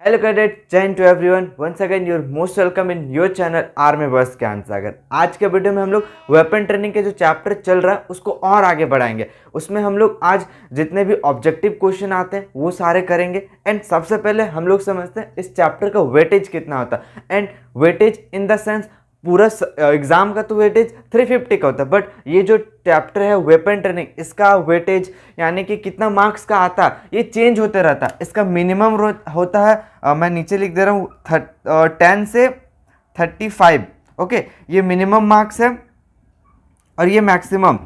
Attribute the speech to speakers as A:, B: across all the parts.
A: Hello cadet, जय हिंद to everyone. Once again you're most welcome in your channel army boys Gyan Sagar. आज के video में हम लोग वेपन ट्रेनिंग के जो चैप्टर चल रहा है उसको और आगे बढ़ाएंगे। उसमें हम लोग आज जितने भी ऑब्जेक्टिव क्वेश्चन आते हैं वो सारे करेंगे। एंड सबसे पहले हम लोग समझते हैं इस चैप्टर का वेटेज कितना होता है। And weightage in the sense पूरा एग्जाम का तो वेटेज 350 का होता है, बट ये जो चैप्टर है वेपन ट्रेनिंग, इसका वेटेज यानी कि कितना मार्क्स का आता है ये चेंज होते रहता है। इसका मिनिमम होता है मैं नीचे लिख दे रहा हूँ 10 से 35। ओके, ये मिनिमम मार्क्स है और ये मैक्सिमम।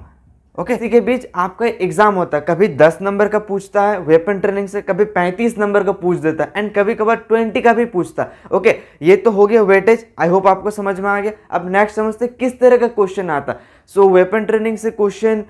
A: ओके, इसी के बीच आपका एग्जाम होता है, कभी 10 नंबर का पूछता है वेपन ट्रेनिंग से, कभी 35 नंबर का पूछ देता है एंड कभी कभार 20 का भी पूछता है। ओके, ये तो हो गया वेटेज। आई होप आपको समझ में आ गया। अब नेक्स्ट समझते हैं किस तरह का क्वेश्चन आता है। सो वेपन ट्रेनिंग से क्वेश्चन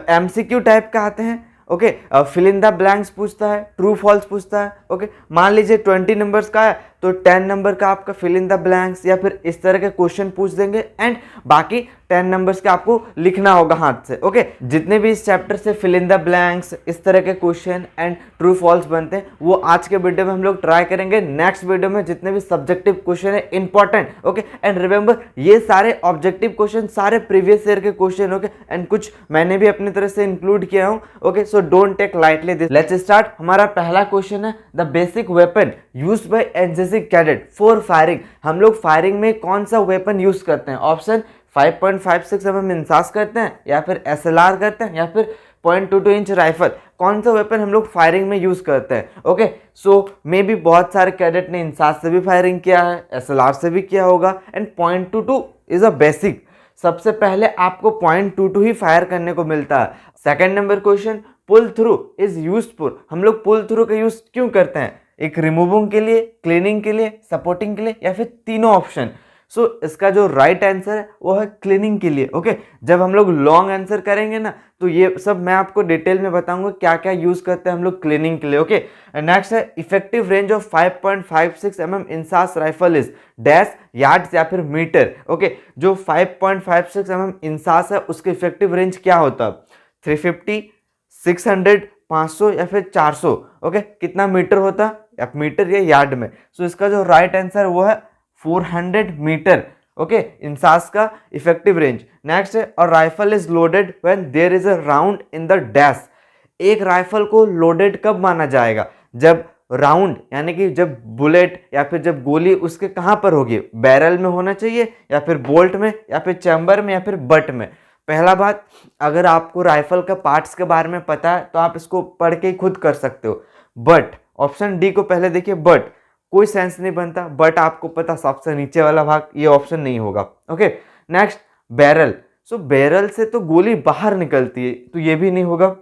A: एमसीक्यू टाइप का आते हैं। Okay, fill in the blanks पूछता है, ट्रू फॉल्स पूछता है। ओके, मान लीजिए 20 नंबर्स का है तो 10 नंबर का आपका फिल इन द ब्लैंक्स या फिर इस तरह के क्वेश्चन पूछ देंगे एंड बाकी 10 नंबर्स के आपको लिखना होगा हाथ से। ओके, जितने भी इस चैप्टर से फिल इन द ब्लैंक्स इस तरह के क्वेश्चन एंड ट्रू फॉल्स बनते हैं वो आज के वीडियो में हम लोग ट्राई करेंगे। नेक्स्ट वीडियो में जितने भी सब्जेक्टिव क्वेश्चन है इंपॉर्टेंट। ओके, एंड रिमेंबर ये सारे ऑब्जेक्टिव क्वेश्चन सारे प्रीवियस ईयर के क्वेश्चन। ओके, एंड कुछ मैंने भी अपनी तरह से इंक्लूड किया हूँ। Okay, so don't take lightly this. Let's start. हमारा पहला क्वेश्चन है the basic weapon used by NCC cadet for firing. हम लोग फायरिंग में कौन सा वेपन यूज करते हैं? ऑप्शन 5.56 mm इंसास करते हैं या फिर एसएलआर करते हैं या फिर 0.22 इंच राइफल। कौन सा वेपन हम लोग फायरिंग में यूज करते हैं? ओके, सो मे बी बहुत सारे कैडेट ने इंसास से भी फायरिंग किया है, एसएलआर से भी किया होगा एंड 0.22 इज अ बेसिक। सबसे पहले आपको 0.22 ही फायर करने को मिलता है। Second number question, pull through is used for. हम लोग पुल थ्रू का यूज क्यों करते हैं? एक रिमूविंग के लिए, क्लीनिंग के लिए, सपोर्टिंग के लिए या फिर तीनों ऑप्शन। सो इसका जो राइट आंसर है वो है क्लीनिंग के लिए। ओके, जब हम लोग लॉन्ग आंसर करेंगे ना तो ये सब मैं आपको डिटेल में बताऊंगा क्या क्या यूज करते हैं हम लोग क्लीनिंग के लिए। ओके, नेक्स्ट है effective range of 5.56 mm INSAS rifle is dash yards या फिर मीटर। ओके, जो 5.56 mm इंसास है उसके इफेक्टिव रेंज क्या होता है? 350, 600, 500 या फिर 400। ओके, कितना मीटर होता है? या मीटर या यार्ड में। सो इसका जो राइट आंसर वो है 400 मीटर। ओके, इंसास का इफेक्टिव रेंज। नेक्स्ट है और rifle is loaded when there is a round in the dash. एक राइफल को लोडेड कब माना जाएगा? जब राउंड यानी कि जब बुलेट या फिर जब गोली उसके कहाँ पर होगी? बैरल में होना चाहिए या फिर बोल्ट में या फिर चैम्बर में या फिर बट में। पहला बात, अगर आपको राइफल का पार्ट्स के बारे में पता है तो आप इसको पढ़ के खुद कर सकते हो। बट ऑप्शन डी को पहले देखिए, बट कोई सेंस नहीं बनता। बट आपको पता सबसे नीचे वाला भाग, ये ऑप्शन नहीं होगा। Okay, next barrel. So barrel से तो गोली बाहर निकलती है तो ये भी नहीं होगा।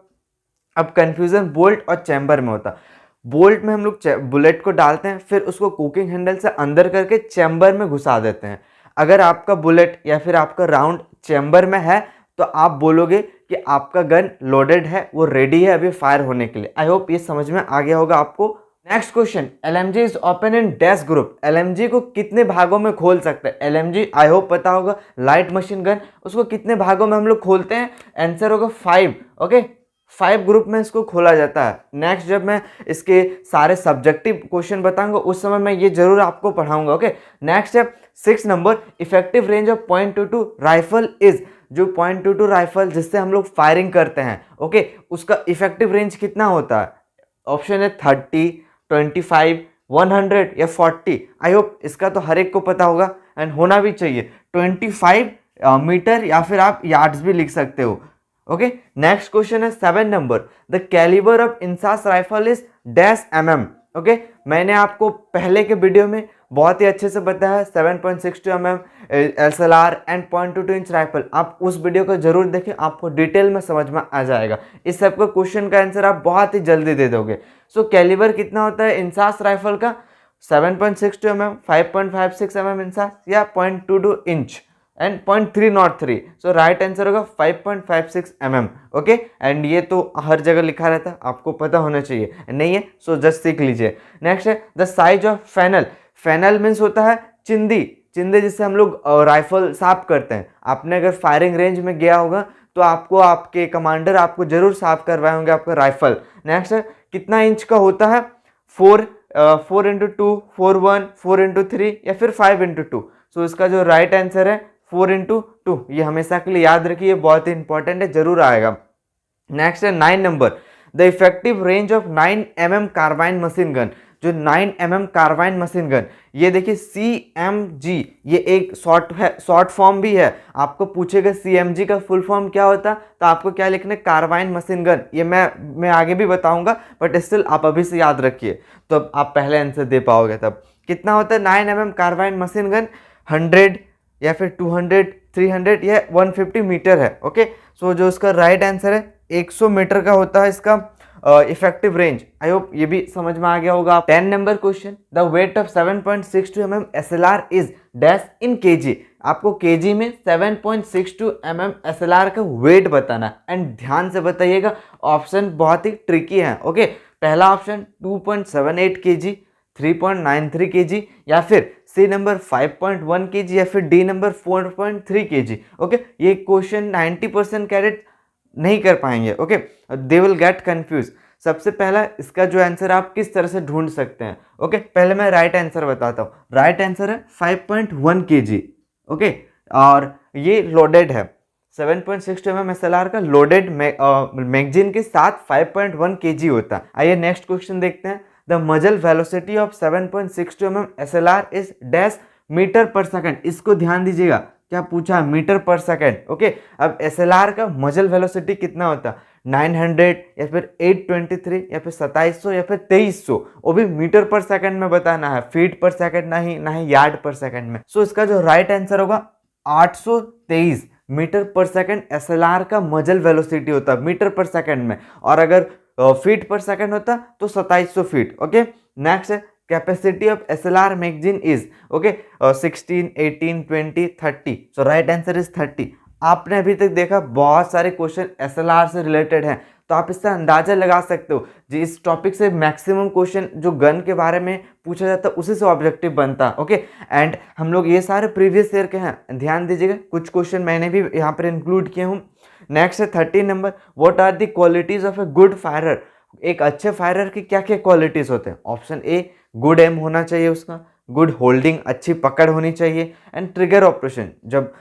A: अब कंफ्यूजन बोल्ट और चैम्बर में होता। बोल्ट में हम लोग बुलेट को डालते हैं फिर उसको कुकिंग हैंडल से अंदर करके चैम्बर में घुसा देते हैं। अगर आपका बुलेट या फिर आपका राउंड चैम्बर में है तो आप बोलोगे कि आपका गन लोडेड है, वो रेडी है अभी फायर होने के लिए। आई होप ये समझ में आ गया होगा आपको। Next question, LMG is open in dash group. LMG को कितने भागों में खोल सकते हैं? एलएमजी आई होप पता होगा, लाइट मशीन गन। उसको कितने भागों में हम लोग खोलते हैं? आंसर होगा 5। ओके, 5 ग्रुप में इसको खोला जाता है। नेक्स्ट जब मैं इसके सारे सब्जेक्टिव क्वेश्चन बताऊंगा उस समय मैं ये जरूर आपको पढ़ाऊंगा। ओके, नेक्स्ट है 6 number, effective range of 0.22 rifle is. जो 0.22 राइफल जिससे हम लोग फायरिंग करते हैं, ओके, उसका इफेक्टिव रेंज कितना होता है? ऑप्शन है 30, 25, 100 या 40। आई होप इसका तो हर एक को पता होगा एंड होना भी चाहिए। 25 मीटर या फिर आप यार्ड्स भी लिख सकते हो। ओके, नेक्स्ट क्वेश्चन है 7 नंबर, the calibre of INSAS rifle is dash mm। Okay, मैंने आपको पहले के वीडियो में बहुत ही अच्छे से बताया 7.62 mm SLR and 0.22 inch rifle. आप उस वीडियो को जरूर देखें, आपको डिटेल में समझ में आ जाएगा। इस सब का क्वेश्चन का आंसर आप बहुत ही जल्दी दे दोगे। सो कैलिबर कितना होता है इंसास राइफल का? 7.62 mm, 5.56 mm इंसास या 0.22 inch and 0.303। So right answer होगा 5.56 mm। ओके, एंड ये तो हर जगह लिखा रहता है, आपको पता होना चाहिए। नहीं है सो जस्ट सीख लीजिए। नेक्स्ट है द साइज ऑफ फैनल। फैनल मीन्स होता है चिंदी। चिंदे जिससे हम लोग राइफल साफ करते हैं। आपने अगर फायरिंग रेंज में गया होगा तो आपको आपके कमांडर आपको जरूर साफ करवाए होंगे आपका राइफल। नेक्स्ट है कितना इंच का होता है? 4 4 × 2, 4 1, 4 × 3 या फिर 5 × 2। सो इसका जो राइट आंसर है 4 × 2। ये हमेशा के लिए याद रखिए, बहुत ही इंपॉर्टेंट है, जरूर आएगा। नेक्स्ट है 9 नंबर, the effective range of 9mm carbine machine gun. जो 9mm कार्बाइन मशीन गन, ये देखिए CMG, ये एक शॉर्ट फॉर्म भी है। आपको पूछेगा CMG का फुल फॉर्म क्या होता, तो आपको क्या लिखना है, कार्बाइन मशीन गन। ये मैं आगे भी बताऊंगा, बट स्टिल आप अभी से याद रखिए, तो आप पहले आंसर दे पाओगे। तब कितना होता है 9mm कार्बाइन मशीन गन, 100 या फिर 200, 300 या 150 मीटर है। ओके, सो जो उसका राइट आंसर है 100 मीटर का होता है इसका इफेक्टिव रेंज। आई होप ये भी समझ में आ गया होगा। 10 number question, the weight of 7.62 mm SLR is dash in KG. आपको केजी में 7.62 mm SLR का वेट बताना एंड ध्यान से बताइएगा, ऑप्शन बहुत ही ट्रिकी है। ओके, पहला ऑप्शन 2.78 kg, 3.93 kg, या फिर सी नंबर 5.1 kg, या फिर डी नंबर 4.3 kg। ओके, ये क्वेश्चन 90% कैडेट नहीं कर पाएंगे। Okay, they will get confuse. सबसे पहला इसका जो आंसर आप किस तरह से ढूंढ सकते हैं। ओके, पहले मैं राइट आंसर बताता हूँ। राइट आंसर है 5.1 kg। ओके, और ये लोडेड है, 7.62 mm SLR का लोडेड मैगजीन के साथ 5.1 kg होता है। आइए नेक्स्ट क्वेश्चन देखते हैं। The muzzle velocity of 7.62 mm SLR is dash metre पर सेकंड। इसको ध्यान दीजिएगा, क्या पूछा, मीटर पर सेकंड। ओके, अब SLR का मजल वेलोसिटी कितना होता है, 900 या फिर 823 या फिर 2700 या फिर 2300, वो भी मीटर पर सेकंड में बताना है, फीट पर सेकंड नहीं यार्ड पर सेकंड में। सो इसका जो राइट आंसर होगा 823 मीटर पर सेकंड SLR का मजल वेलोसिटी होता है मीटर पर सेकंड में, और अगर फीट पर सेकंड होता तो 2700 फीट। ओके, नेक्स्ट है capacity of SLR magazine is, okay, 16, 18, 20, 30। So right answer is 30। आपने अभी तक देखा बहुत सारे क्वेश्चन SLR से रिलेटेड हैं, तो आप इससे अंदाजा लगा सकते हो जी इस टॉपिक से मैक्सिमम क्वेश्चन जो गन के बारे में पूछा जाता है उसी से ऑब्जेक्टिव बनता है। ओके, एंड हम लोग ये सारे प्रीवियस ईयर के हैं, ध्यान दीजिएगा, कुछ क्वेश्चन मैंने भी यहाँ पर इंक्लूड किए हूँ। नेक्स्ट है 13 number, what are the qualities of a good firer. एक अच्छे फायरर की क्या क्या क्वालिटीज होते हैं। ऑप्शन ए, गुड एम होना चाहिए उसका, गुड होल्डिंग, अच्छी पकड़ होनी चाहिए, एंड ट्रिगर ऑपरेशन, जब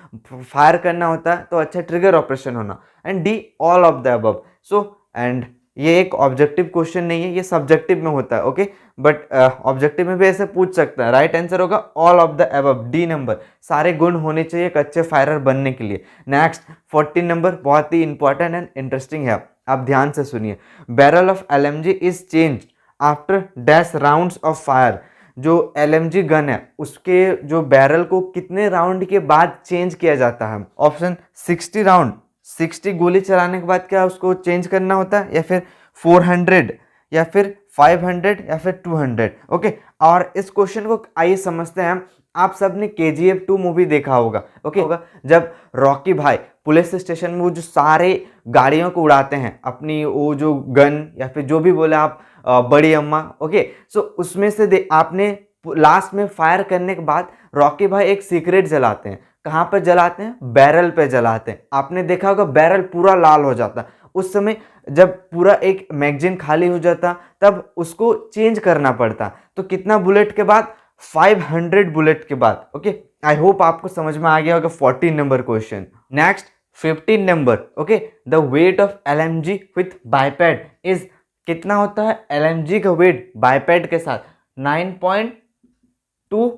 A: फायर करना होता है तो अच्छा ट्रिगर ऑपरेशन होना, and D all of the above. So and ये एक ऑब्जेक्टिव क्वेश्चन नहीं है, ये सब्जेक्टिव में होता है। ओके, बट ऑब्जेक्टिव में भी ऐसे पूछ सकता है। राइट आंसर होगा all of the above, D number, सारे गुण होने चाहिए एक अच्छे फायरर बनने के लिए। नेक्स्ट 14 नंबर बहुत ही इंपॉर्टेंट एंड इंटरेस्टिंग है, आप ध्यान से सुनिए। Barrel of LMG is changed after dash rounds of fire. जो LMG गन है उसके जो बैरल को कितने राउंड के बाद चेंज किया जाता है। ऑप्शन 60 राउंड, 60 गोली चलाने के बाद क्या उसको चेंज करना होता है, या फिर 400 या फिर 500 या फिर 200। ओके, और इस क्वेश्चन को आइए समझते हैं। आप सब ने KGF 2 मूवी देखा होगा। ओके, जब रॉकी भाई पुलिस स्टेशन में वो जो सारे गाड़ियों को उड़ाते हैं अपनी वो जो गन या फिर जो भी बोले आप बड़ी अम्मा। ओके, सो उसमें से आपने लास्ट में फायर करने के बाद रॉकी भाई एक सीक्रेट जलाते हैं। कहाँ पर जलाते हैं, बैरल पे जलाते हैं। आपने देखा होगा बैरल पूरा लाल हो जाता। उस समय जब पूरा एक मैगजीन खाली हो जाता तब उसको चेंज करना पड़ता। तो कितना बुलेट के बाद, 500 बुलेट के बाद। ओके, आई होप आपको समझ में आ गया होगा 14 number question. Next 15 number, okay, the weight of LMG with bipod is, कितना होता है LMG का वेट बाइपैड के साथ, 9.2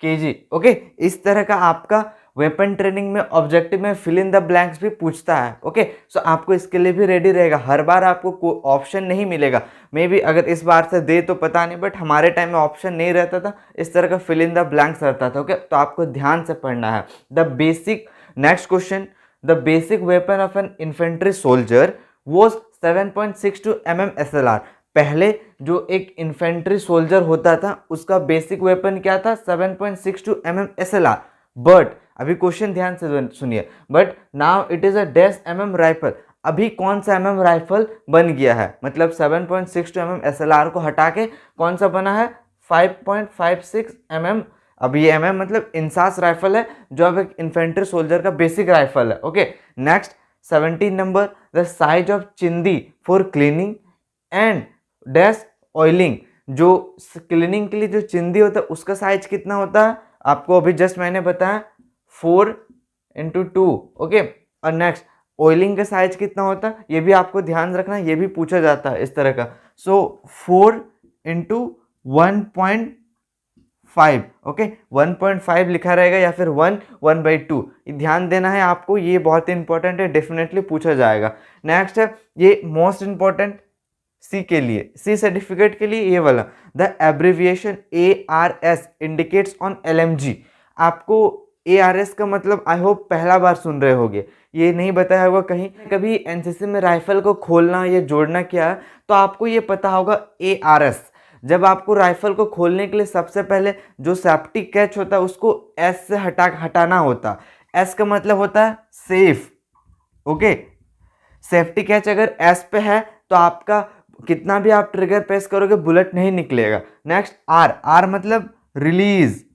A: kg। ओके, इस तरह का आपका वेपन ट्रेनिंग में ऑब्जेक्टिव में फिल इन द ब्लैंक्स भी पूछता है। ओके, सो आपको इसके लिए भी रेडी रहेगा। हर बार आपको ऑप्शन नहीं मिलेगा, मे बी अगर इस बार से दे तो पता नहीं, बट हमारे टाइम में ऑप्शन नहीं रहता था, इस तरह का फिल इन द ब्लैंक्स रहता था। ओके, तो आपको ध्यान से पढ़ना है। The basic, next question, the basic weapon of an infantry soldier was 7.62 mm SLR। पहले जो एक इन्फेंट्री सोल्जर होता था उसका बेसिक वेपन क्या था, 7.62 mm SLR। बट अभी क्वेश्चन ध्यान से सुनिए, but now it is a dash mm rifle. अभी कौन सा mm राइफल बन गया है, मतलब 7.62 mm SLR को हटा के कौन सा बना है, 5.56 mm। अब ये mm मतलब इंसास राइफल है, जो अब एक इन्फेंट्री सोल्जर का बेसिक राइफल है। Okay, next 17 number, the size of चिंदी for cleaning and dash oiling. जो क्लीनिंग के लिए जो चिंदी होता है उसका साइज कितना होता है, आपको अभी जस्ट मैंने बताया 4x2। ओके, और नेक्स्ट ऑयलिंग का साइज कितना होता है, ये भी आपको ध्यान रखना, ये भी पूछा जाता है इस तरह का। सो 4x1.5, ओके, 1.5 लिखा रहेगा या फिर 1/2, ध्यान देना है आपको, ये बहुत ही इंपॉर्टेंट है, डेफिनेटली पूछा जाएगा। नेक्स्ट है ये मोस्ट इंपॉर्टेंट सी के लिए, सी सर्टिफिकेट के लिए ये वाला, the abbreviation ARS indicates on LMG। आपको ARS का मतलब आई होप पहला बार सुन रहे होगे, ये नहीं बताया होगा कहीं, कभी एनसीसी में राइफल को खोलना या जोड़ना क्या है तो आपको ये पता होगा ARS। जब आपको राइफल को खोलने के लिए सबसे पहले जो सेफ्टी कैच होता है उसको S से हटाना होता है। S का मतलब होता है सेफ, ओके, सेफ्टी कैच अगर S पे है तो आपका कितना भी आप ट्रिगर प्रेस करोगे बुलेट नहीं निकलेगा। नेक्स्ट R मतलब रिलीज,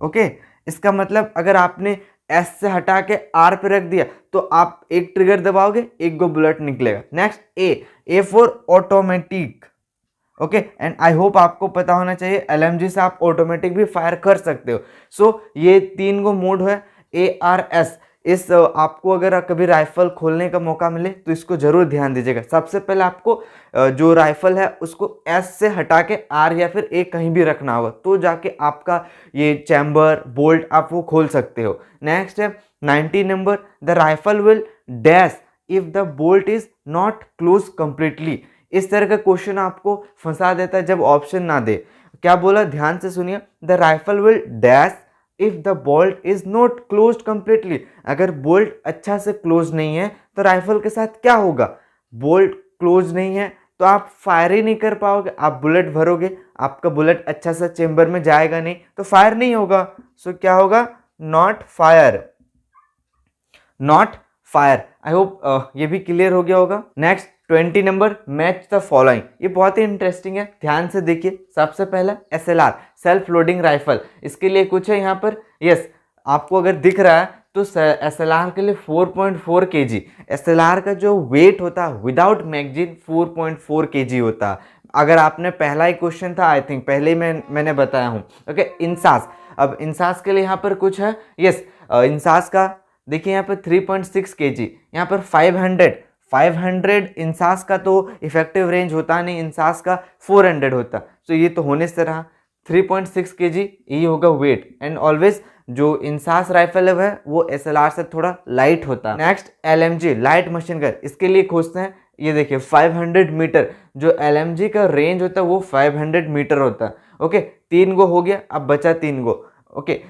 A: ओके, इसका मतलब अगर आपने S से हटा के R पे रख दिया तो आप एक ट्रिगर दबाओगे, एक गो बुलेट निकलेगा। Next A for automatic, okay, and I hope आपको पता होना चाहिए LMG से आप ऑटोमेटिक भी फायर कर सकते हो। सो ये 3 गो मोड है ARS। इस आपको अगर कभी राइफल खोलने का मौका मिले तो इसको जरूर ध्यान दीजिएगा। सबसे पहले आपको जो राइफल है उसको S से हटा के R या फिर A कहीं भी रखना होगा, तो जाके आपका ये चैम्बर बोल्ट आप वो खोल सकते हो। नेक्स्ट है 90 number, the rifle will dash if the bolt is not close completely. इस तरह का क्वेश्चन आपको फंसा देता है जब ऑप्शन ना दे। क्या बोला, ध्यान से सुनिए, the rifle will dash if the bolt is not closed completely. अगर बोल्ट अच्छा से क्लोज नहीं है तो राइफल के साथ क्या होगा, बोल्ट क्लोज नहीं है तो आप फायर ही नहीं कर पाओगे, आप बुलेट भरोगे, आपका बुलेट अच्छा सा चेंबर में जाएगा नहीं तो फायर नहीं होगा। सो क्या होगा, not fire, not fire. I hope ये भी क्लियर हो गया होगा। Next 20 number, match the following. ये बहुत ही इंटरेस्टिंग है, ध्यान से देखिए। सबसे पहला SLR सेल्फ लोडिंग राइफल, इसके लिए कुछ है यहाँ पर, यस आपको अगर दिख रहा है तो SLR के लिए 4.4 kg, SLR का जो वेट होता है विदाउट मैगजीन 4.4 kg होता है। अगर आपने पहला ही क्वेश्चन था आई थिंक पहले ही मैंने बताया हूँ, ओके। इंसास, अब इंसास के लिए यहाँ पर कुछ है, यस इंसास का देखिए यहाँ पर 3.6 kg, यहाँ पर 500 इंसास का तो इफेक्टिव रेंज होता नहीं, इंसास का 400 होता, तो ये तो होने से रहा 3.6 kg यही होगा वेट। एंड ऑलवेज जो इंसास राइफल है वो SLR से थोड़ा लाइट होता है। Next LMG light machine gun, इसके लिए खोजते हैं, ये देखिए 500 मीटर, जो LMG का रेंज होता है वो 500 मीटर होता है, ओके। 3 गो हो गया, अब बचा 3 गो, ओके।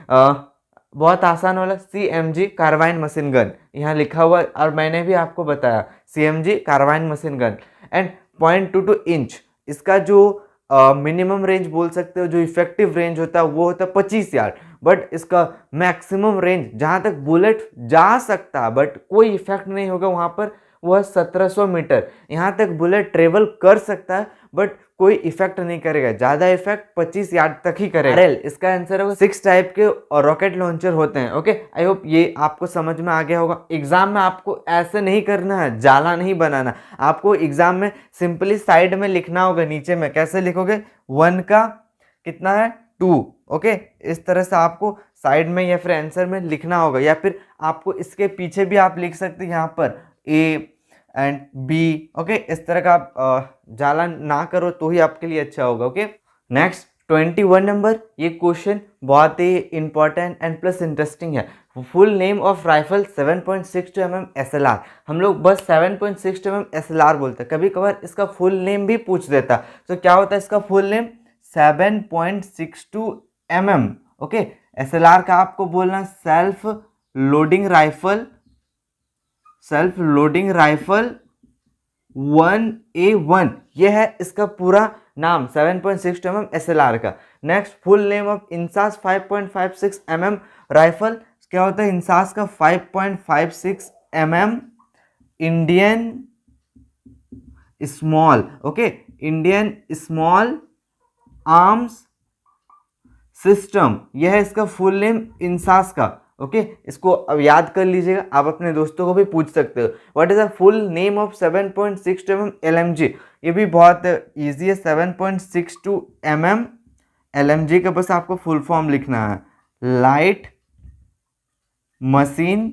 A: बहुत आसान वाला CMG कार्बाइन मशीन गन, यहाँ लिखा हुआ और मैंने भी आपको बताया CMG carbine machine gun. And 0.22 inch, इसका जो मिनिमम रेंज बोल सकते हो, जो इफेक्टिव रेंज होता है वो होता है 25 यार्ड, बट इसका मैक्सिमम रेंज जहाँ तक बुलेट जा सकता है बट कोई इफेक्ट नहीं होगा वहाँ पर, वह 1700 मीटर। यहाँ तक बुलेट ट्रेवल कर सकता है बट कोई इफेक्ट नहीं करेगा, ज़्यादा इफेक्ट 25 यार्ड तक ही करेगा। इसका आंसर होगा। 6 टाइप के रॉकेट लॉन्चर होते हैं, ओके। आई होप ये आपको समझ में आ गया होगा। एग्जाम में आपको ऐसे नहीं करना है, जाला नहीं बनाना, आपको एग्जाम में सिंपली साइड में लिखना होगा, नीचे में कैसे लिखोगे, 1 का कितना है 2, ओके। इस तरह से आपको साइड में या फिर आंसर में लिखना होगा, या फिर आपको इसके पीछे भी आप लिख सकते हैं यहाँ पर A एंड B, ओके। इस तरह का आप जाला ना करो तो ही आपके लिए अच्छा होगा, ओके। नेक्स्ट 21 नंबर, ये क्वेश्चन बहुत ही इंपॉर्टेंट एंड प्लस इंटरेस्टिंग है। Full name of rifle 7.62 mm SLR। हम लोग बस 7.62 mm SLR बोलते हैं, कभी कभार इसका फुल नेम भी पूछ देता, तो क्या होता है इसका full name 7.62 mm, okay. SLR का आपको बोलना self loading rifle, self loading rifle 1A1, यह है इसका पूरा नाम 7.62 mm SLR का। Next full name of INSAS 5.56 mm rifle, क्या होता है इंसास का 5.56 mm Indian small, okay, Indian small arms system, यह है इसका फुल नेम इंसास का, ओके। इसको अब याद कर लीजिएगा, आप अपने दोस्तों को भी पूछ सकते हो, what is the full name of 7.62 mm LMG। ये भी बहुत इजी है, 7.62 mm LMG का बस आपको फुल फॉर्म लिखना है, light machine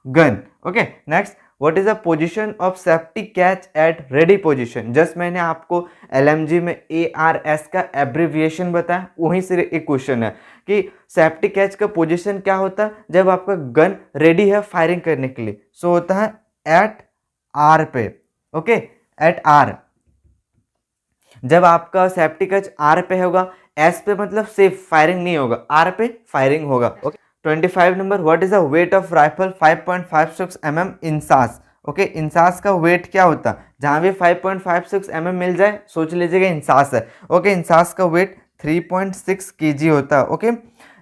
A: gun. Okay, next, what is the position of safety catch at ready position. Just मैंने आपको LMG में ARS का एब्रिविएशन बताया, वहीं से एक क्वेश्चन है कि सेफ्टी कैच का पोजीशन क्या होता है जब आपका गन रेडी है फायरिंग करने के लिए। सो होता है एट R पे। Okay, at R। जब आपका सेफ्टी कैच R पे होगा, S पे मतलब सेफ फायरिंग नहीं होगा, R पे फायरिंग होगा। Okay, 25 number, what is the weight of rifle 5.56 mm INSAS. Okay, INSAS का वेट क्या होता है, जहां भी 5.56 mm मिल जाए सोच लीजिएगा इंसास है। ओके, इंसास का वेट 3.6 kg होता है। Okay,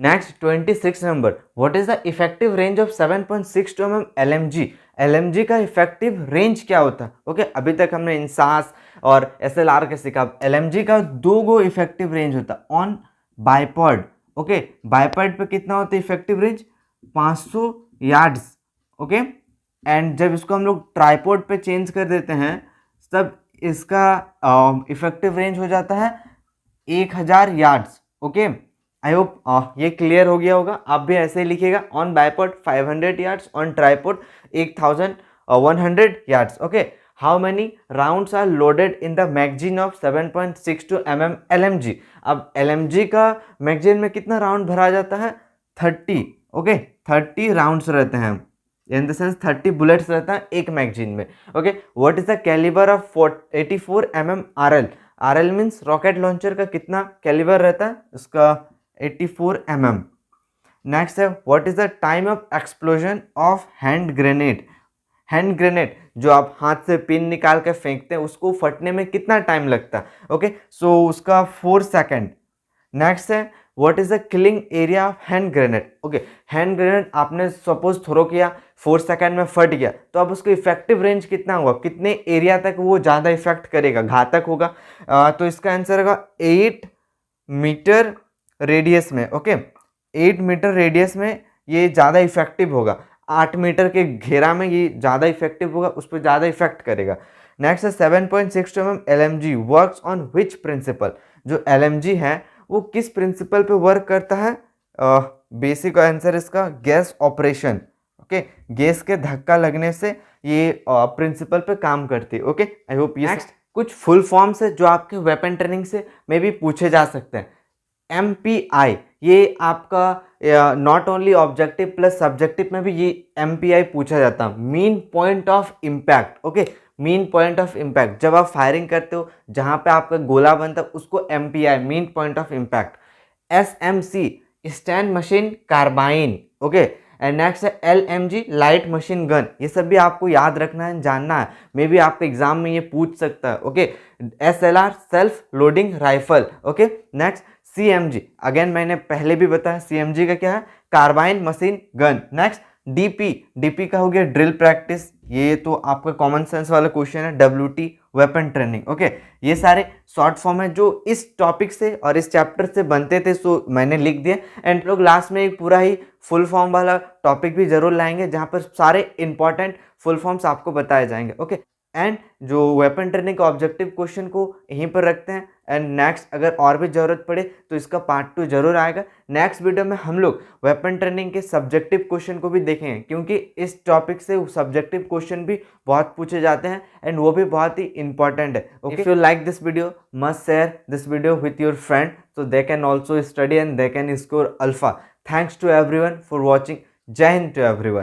A: next 26 number, what is the effective range of 7.62 mm LMG। LMG का इफेक्टिव रेंज क्या होता है। ओके, अभी तक हमने इंसास और SLR का सीखा, LMG का 2 गो इफेक्टिव रेंज होता है ऑन बाइपॉड। ओके, बाइपॉड पे कितना होता है effective range, 500 yards. Okay, and जब इसको हम लोग ट्राइपॉड पे चेंज कर देते हैं तब इसका इफेक्टिव रेंज हो जाता है 1000 यार्ड्स। ओके, आई होप ये क्लियर हो गया होगा। आप भी ऐसे ही लिखिएगा, on bipod 500 yards, on tripod 1100 yards. Okay, how many rounds are loaded in the magazine of 7.62 mm LMG। अब LMG का मैगजीन में कितना राउंड भरा जाता है, 30। ओके, 30 राउंड्स रहते हैं, इन द सेंस 30 बुलेट्स रहता है एक मैगजीन में। Okay, what is the calibre of 84 mm RL। RL means rocket launcher का कितना कैलिबर रहता है, उसका 84 mm। नेक्स्ट है, what is the time of explosion of hand grenade. Hand grenade जो आप हाथ से पिन निकाल के फेंकते हैं, उसको फटने में कितना टाइम लगता है। ओके, सो उसका 4 सेकेंड। नेक्स्ट है, what is the killing area of hand grenade. Okay, hand grenade आपने सपोज थ्रो किया, 4 सेकेंड में फट गया, तो अब उसको इफेक्टिव रेंज कितना होगा, कितने एरिया तक वो ज़्यादा इफेक्ट करेगा, घातक होगा। तो इसका आंसर होगा 8 मीटर रेडियस में। ओके, 8 मीटर रेडियस में ये ज़्यादा इफेक्टिव होगा, 8 मीटर के घेरा में ये ज़्यादा इफेक्टिव होगा, उस पर ज़्यादा इफेक्ट करेगा। नेक्स्ट है 7.62 mm LMG works on which principle. जो LMG है वो किस प्रिंसिपल पे वर्क करता है, बेसिक आंसर इसका गैस ऑपरेशन। ओके, गैस के धक्का लगने से ये प्रिंसिपल पे काम करती है। ओके, आई होप ये कुछ फुल फॉर्म्स है जो आपके वेपन ट्रेनिंग से में भी पूछे जा सकते हैं। MPI, ये आपका not only objective plus subjective में भी ये MPI पूछा जाता है, mean point of impact. Okay, mean point of impact, जब आप फायरिंग करते हो जहाँ पे आपका गोला बनता है उसको MPI, mean point of impact. SMC, stand machine carbine. Okay, and next है LMG, लाइट मशीन गन। ये सब भी आपको याद रखना है, जानना है, मे बी आपके एग्जाम में ये पूछ सकता है। Okay, SLR, self loading rifle. Okay, next CMG, again मैंने पहले भी बताया CMG का क्या है, carbine machine gun. Next DP का हो गया ड्रिल प्रैक्टिस, ये तो आपका कॉमन सेंस वाला क्वेश्चन है। WT, weapon training. ओके, ये सारे शॉर्ट फॉर्म है जो इस टॉपिक से और इस चैप्टर से बनते थे, सो मैंने लिख दिया। एंड लोग लास्ट में एक पूरा ही फुल फॉर्म वाला टॉपिक भी जरूर लाएंगे जहाँ पर सारे इंपॉर्टेंट फुल फॉर्म्स आपको बताए जाएंगे। ओके, एंड जो वेपन ट्रेनिंग का ऑब्जेक्टिव क्वेश्चन को यहीं पर रखते हैं। एंड नेक्स्ट अगर और भी ज़रूरत पड़े तो इसका पार्ट 2 जरूर आएगा। नेक्स्ट वीडियो में हम लोग वेपन ट्रेनिंग के सब्जेक्टिव क्वेश्चन को भी देखेंगे, क्योंकि इस टॉपिक से सब्जेक्टिव क्वेश्चन भी बहुत पूछे जाते हैं एंड वो भी बहुत ही इंपॉर्टेंट है। If you like this video, must share this video with your friend so they can also study and they can score alpha. Thanks to everyone for watching. Jai Hind to everyone.